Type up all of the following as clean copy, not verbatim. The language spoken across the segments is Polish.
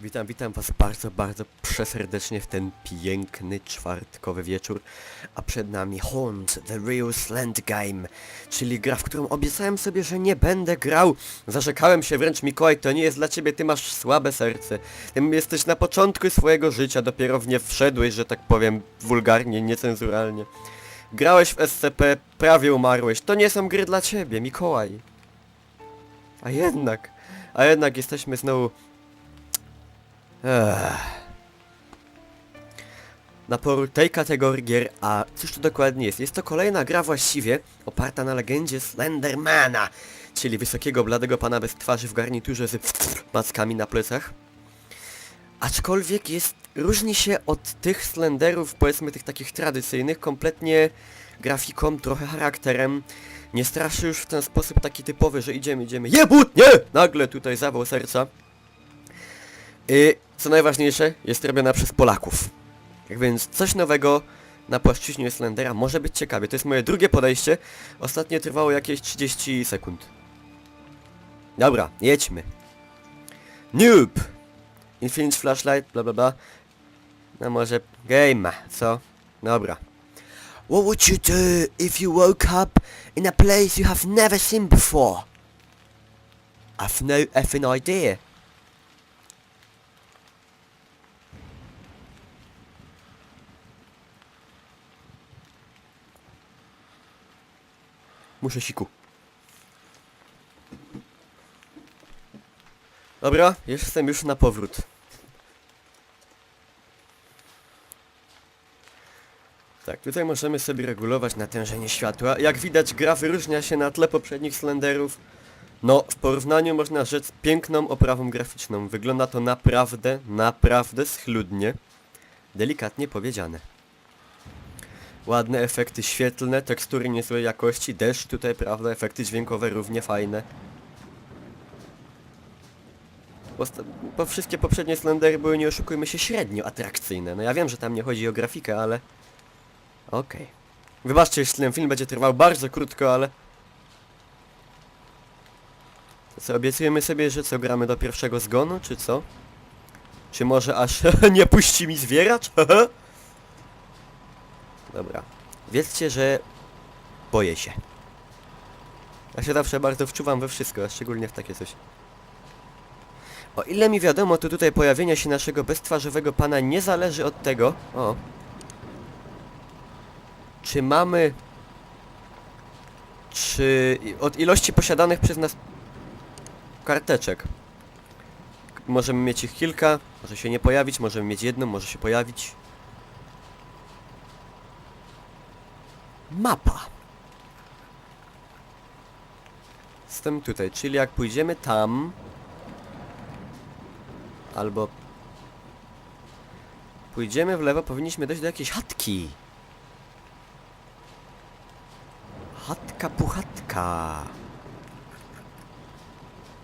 Witam was bardzo, bardzo przeserdecznie w ten piękny czwartkowy wieczór. A przed nami Haunt, The Real Slant Game, czyli gra, w którą obiecałem sobie, że nie będę grał. Zarzekałem się wręcz, Mikołaj, to nie jest dla ciebie, ty masz słabe serce. Ty jesteś na początku swojego życia, dopiero w nie wszedłeś, że tak powiem, wulgarnie, niecenzuralnie. Grałeś w SCP, prawie umarłeś, to nie są gry dla ciebie, Mikołaj. A jednak jesteśmy znowu... na poru tej kategorii gier, a cóż to dokładnie jest? Jest to kolejna gra właściwie oparta na legendzie Slendermana, czyli wysokiego, bladego pana bez twarzy w garniturze z mackami na plecach. Aczkolwiek różni się od tych Slenderów, powiedzmy tych takich tradycyjnych, kompletnie grafiką, trochę charakterem. Nie straszy już w ten sposób taki typowy, że idziemy, jebut, nie! Nagle tutaj zawał serca. Co najważniejsze, jest robiona przez Polaków. Tak więc coś nowego na płaszczyźnie Slendera może być ciekawie. To jest moje drugie podejście. Ostatnie trwało jakieś 30 sekund. Dobra, jedźmy. Noob! Infinite Flashlight, bla bla bla. No może game, co? Dobra. What would you do if you woke up in a place you have never seen before? I've no effing idea. Muszę siku. Dobra, jestem już na powrót. Tak, tutaj możemy sobie regulować natężenie światła. Jak widać, gra wyróżnia się na tle poprzednich Slenderów. No, w porównaniu można rzec piękną oprawą graficzną. Wygląda to naprawdę schludnie. Delikatnie powiedziane. Ładne efekty świetlne, tekstury niezłej jakości, deszcz tutaj, prawda, efekty dźwiękowe równie fajne. Bo wszystkie poprzednie Slendery były, nie oszukujmy się, średnio atrakcyjne. No ja wiem, że tam nie chodzi o grafikę, ale... Okej. Wybaczcie, jeśli ten film będzie trwał bardzo krótko, ale... To co, obiecujemy sobie, że co, gramy do pierwszego zgonu, czy co? Czy może aż nie puści mi zwieracz? Dobra. Wiedzcie, że boję się. Ja się zawsze bardzo wczuwam we wszystko, a szczególnie w takie coś. O ile mi wiadomo, to tutaj pojawienie się naszego beztwarzowego pana nie zależy od tego... O. Czy mamy... Czy... Od ilości posiadanych przez nas... karteczek. Możemy mieć ich kilka, może się nie pojawić, możemy mieć jedną, może się pojawić. Mapa. Jestem tutaj, czyli jak pójdziemy tam... Albo... Pójdziemy w lewo, powinniśmy dojść do jakiejś chatki. Chatka puchatka.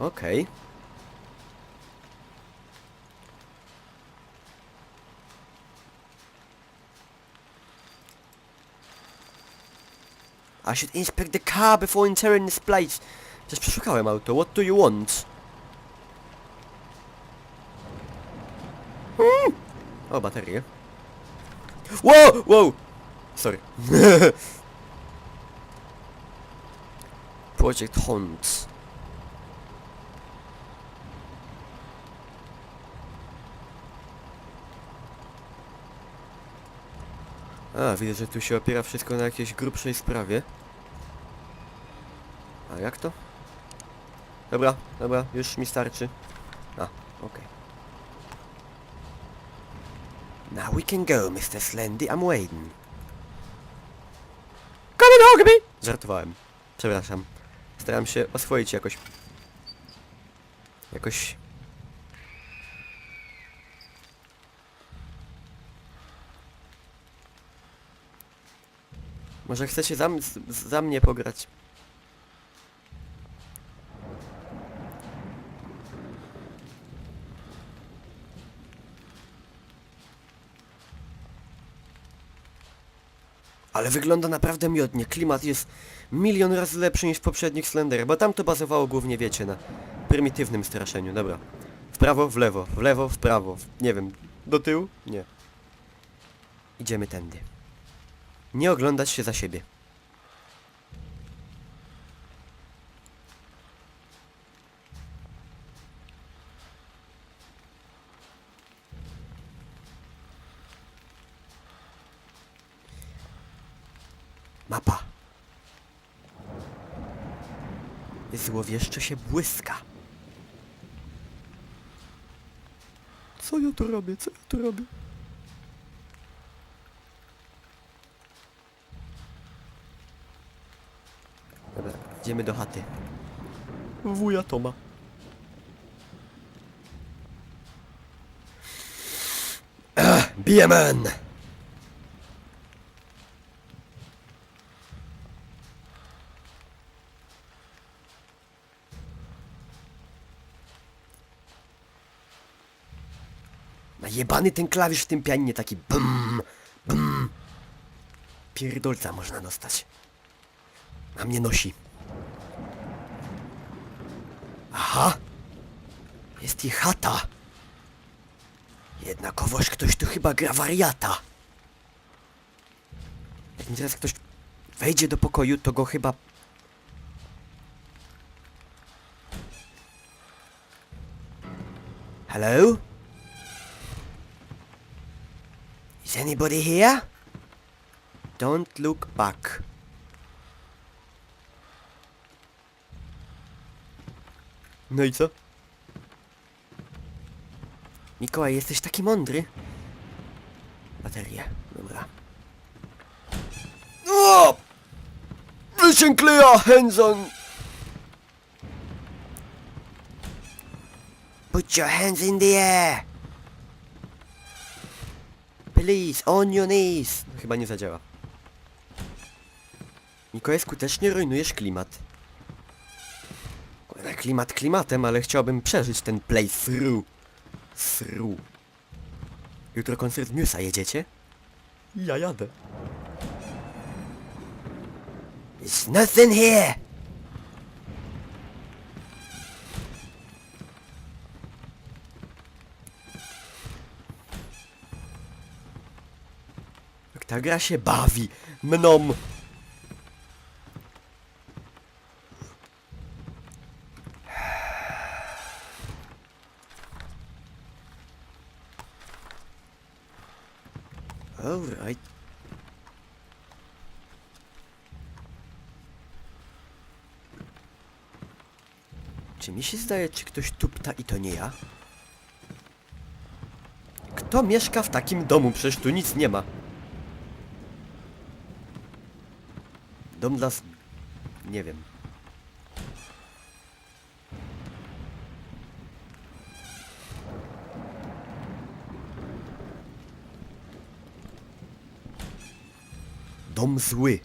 Okej. I should inspect the car before entering this place. Just przeszukałem auto. What do you want? O, baterie. Wow! Wow! Sorry. Project Haunt. A, widzę, że tu się opiera wszystko na jakiejś grubszej sprawie. A jak to? Dobra, już mi starczy. A, okej. Now we can go, Mr. Slendy, I'm waiting. Come and hug me! Żartowałem. Przepraszam. Staram się oswoić jakoś... Może chcecie za mnie pograć? Ale wygląda naprawdę miodnie. Klimat jest milion razy lepszy niż w poprzednich Slenderach, bo tam to bazowało głównie, wiecie, na prymitywnym straszeniu. Dobra. W prawo, w lewo, w prawo. Nie wiem, do tyłu? Nie. Idziemy tędy. Nie oglądać się za siebie. Mapa. Złowieszcze się błyska. Co ja tu robię? Co ja tu robię? Dobra, idziemy do chaty. Wuja Toma. BMN! Najebany ten klawisz w tym pianinie, taki bum, bum. Pierdolca można dostać. A mnie nosi. Aha! Jest i chata. Jednakowoż ktoś tu chyba gra wariata. Jak mi teraz ktoś wejdzie do pokoju, to go chyba... Hello? Is anybody here? Don't look back. No i co? Mikołaj, jesteś taki mądry. Baterie, dobra. O! Mission clear, hands on! Put your hands in the air! Please, on your knees! Chyba nie zadziała. Mikołaj, skutecznie rujnujesz klimat. Klimat klimatem, ale chciałbym przeżyć ten playthrough. Jutro koncert Newsa, jedziecie? Ja jadę. There's nothing here! Jak ta gra się bawi mną. Alright. Czy mi się zdaje, czy ktoś tupta i to nie ja? Kto mieszka w takim domu? Przecież tu nic nie ma. Dom dla... Nie wiem. Dom zły.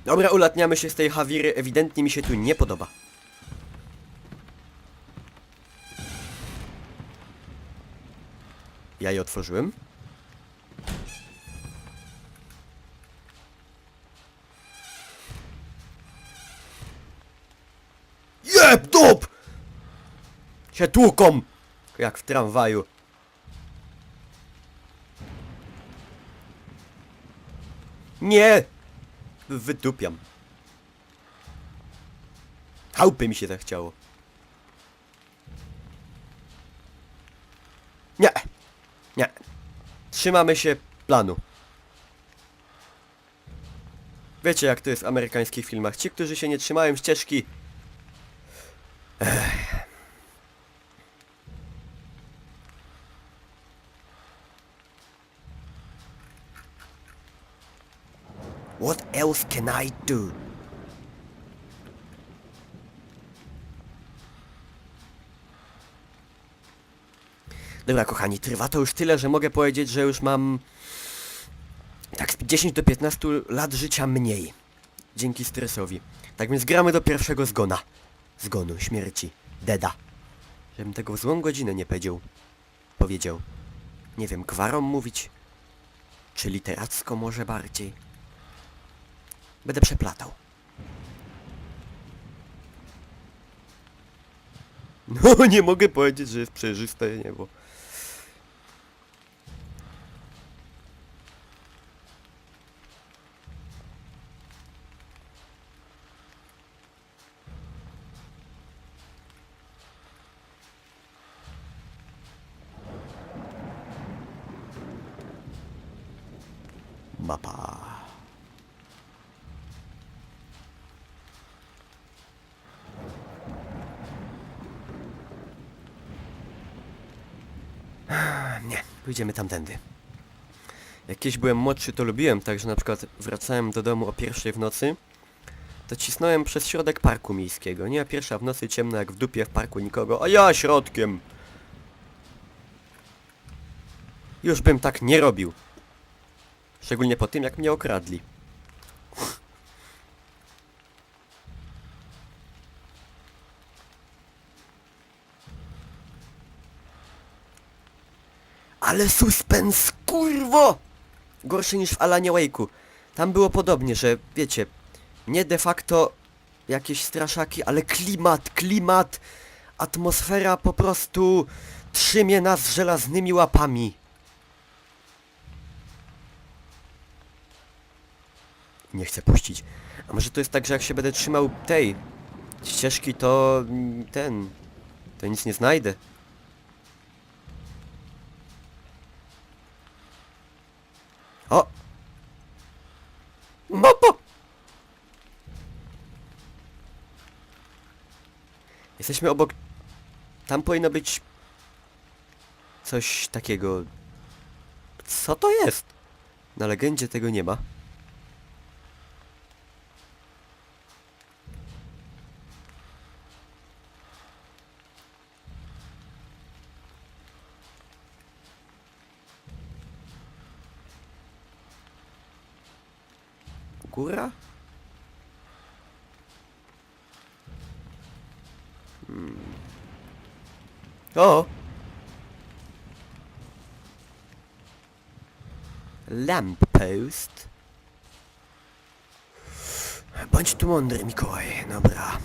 Dobra, ulatniamy się z tej Hawiry. Ewidentnie mi się tu nie podoba. Ja je otworzyłem. Jeb, dup! Się tłuką! Jak w tramwaju. Nie! Wydupiam. Chałupy mi się zachciało. Nie! Nie. Trzymamy się planu. Wiecie jak to jest w amerykańskich filmach. Ci, którzy się nie trzymają ścieżki... What else can I do? Dobra, kochani, trwa to już tyle, że mogę powiedzieć, że już mam... tak z 10 do 15 lat życia mniej. Dzięki stresowi. Tak więc gramy do pierwszego zgona. Zgonu, śmierci. Deda. Żebym tego w złą godzinę nie powiedział. Nie wiem, gwarą mówić? Czy literacko może bardziej? Będę przeplatał. No nie mogę powiedzieć, że jest przejrzyste niebo. Mapa. Nie, pójdziemy tamtędy. Jak kiedyś byłem młodszy, to lubiłem, także na przykład wracałem do domu o 1 w nocy, to cisnąłem przez środek parku miejskiego, nie? 1 w nocy, ciemno jak w dupie, w parku nikogo, a ja środkiem! Już bym tak nie robił. Szczególnie po tym, jak mnie okradli. Ale suspens, kurwo! Gorszy niż w Alanie Wake'u. Tam było podobnie, że wiecie, nie de facto jakieś straszaki, ale klimat, atmosfera po prostu trzymie nas żelaznymi łapami. Nie chcę puścić. A może to jest tak, że jak się będę trzymał tej ścieżki, to to nic nie znajdę. O! Mapa! Jesteśmy obok... Tam powinno być... coś takiego... Co to jest? Na legendzie tego nie ma. Góra? O! Lamppost. Bądź tu mądry, Mikołaj. Dobra.